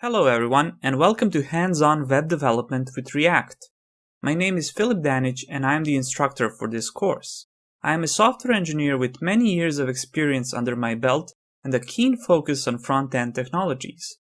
Hello everyone, and welcome to Hands-on Web Development with React. My name is Filip Danic and I am the instructor for this course. I am a software engineer with many years of experience under my belt and a keen focus on front-end technologies.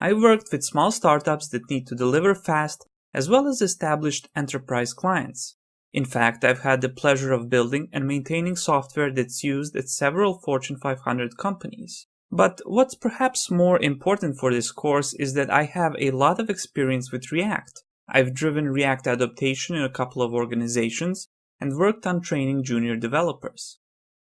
I worked with small startups that need to deliver fast, as well as established enterprise clients. In fact, I've had the pleasure of building and maintaining software that's used at several Fortune 500 companies. But what's perhaps more important for this course is that I have a lot of experience with React. I've driven React adaptation in a couple of organizations and worked on training junior developers.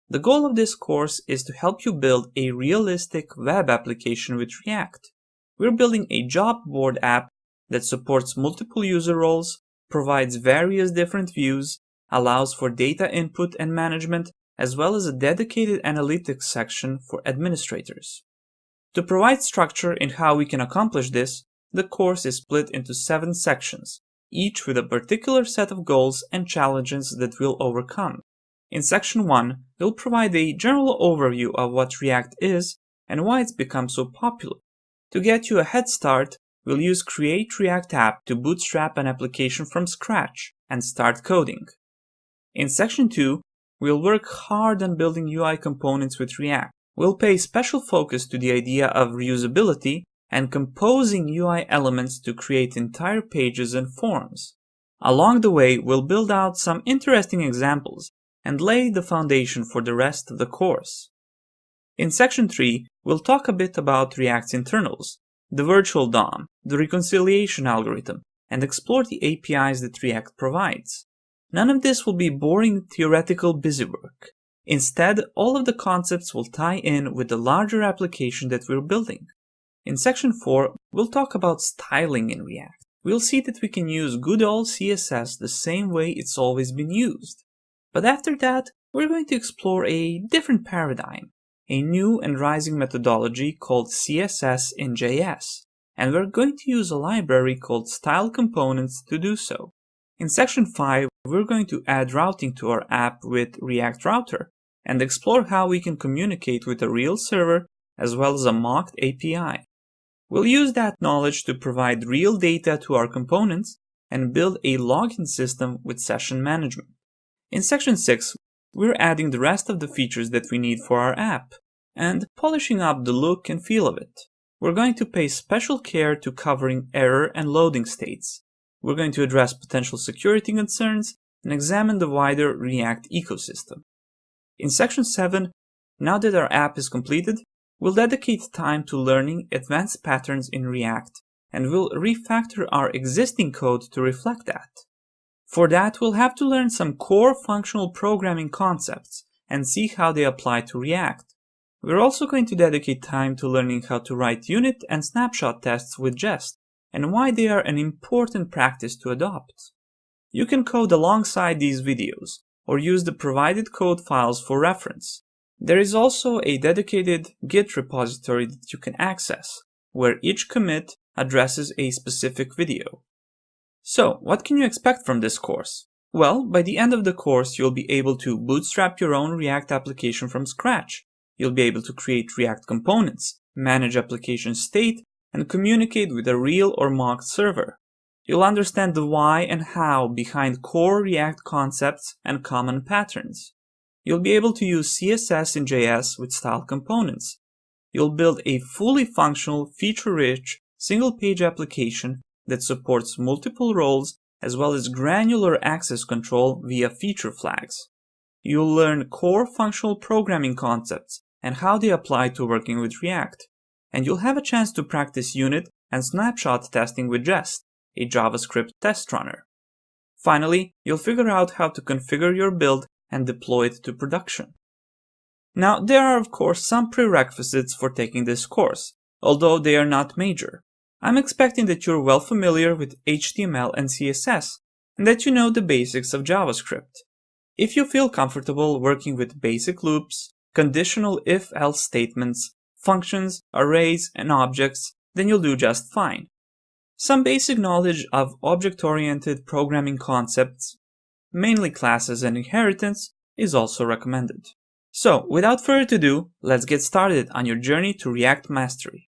The goal of this course is to help you build a realistic web application with React. We're building a job board app that supports multiple user roles, provides various different views, allows for data input and management, as well as a dedicated analytics section for administrators. To provide structure in how we can accomplish this, the course is split into 7 sections, each with a particular set of goals and challenges that we'll overcome. In Section 1, we'll provide a general overview of what React is and why it's become so popular. To get you a head start, we'll use Create React App to bootstrap an application from scratch and start coding. In Section 2, we'll work hard on building UI components with React. We'll pay special focus to the idea of reusability and composing UI elements to create entire pages and forms. Along the way, we'll build out some interesting examples and lay the foundation for the rest of the course. In Section 3, we'll talk a bit about React's internals, the virtual DOM, the reconciliation algorithm, and explore the APIs that React provides. None of this will be boring theoretical busywork. Instead, all of the concepts will tie in with the larger application that we're building. In Section 4, we'll talk about styling in React. We'll see that we can use good old CSS the same way it's always been used. But after that, we're going to explore a different paradigm, a new and rising methodology called CSS in JS, and we're going to use a library called Style Components to do so. In Section 5, we're going to add routing to our app with React Router and explore how we can communicate with a real server as well as a mocked API. We'll use that knowledge to provide real data to our components and build a login system with session management. In Section 6, we're adding the rest of the features that we need for our app and polishing up the look and feel of it. We're going to pay special care to covering error and loading states. We're going to address potential security concerns and examine the wider React ecosystem. In Section 7, now that our app is completed, we'll dedicate time to learning advanced patterns in React, and we'll refactor our existing code to reflect that. For that, we'll have to learn some core functional programming concepts and see how they apply to React. We're also going to dedicate time to learning how to write unit and snapshot tests with Jest, and why they are an important practice to adopt. You can code alongside these videos, or use the provided code files for reference. There is also a dedicated Git repository that you can access, where each commit addresses a specific video. So, what can you expect from this course? Well, by the end of the course, you'll be able to bootstrap your own React application from scratch. You'll be able to create React components, manage application state, and communicate with a real or mocked server. You'll understand the why and how behind core React concepts and common patterns. You'll be able to use CSS in JS with style components. You'll build a fully functional, feature-rich, single-page application that supports multiple roles as well as granular access control via feature flags. You'll learn core functional programming concepts and how they apply to working with React. And you'll have a chance to practice unit and snapshot testing with Jest, a JavaScript test runner. Finally, you'll figure out how to configure your build and deploy it to production. Now, there are of course some prerequisites for taking this course, although they are not major. I'm expecting that you're well familiar with HTML and CSS, and that you know the basics of JavaScript. If you feel comfortable working with basic loops, conditional if-else statements, functions, arrays, and objects, then you'll do just fine. Some basic knowledge of object-oriented programming concepts, mainly classes and inheritance, is also recommended. So, without further ado, let's get started on your journey to React mastery.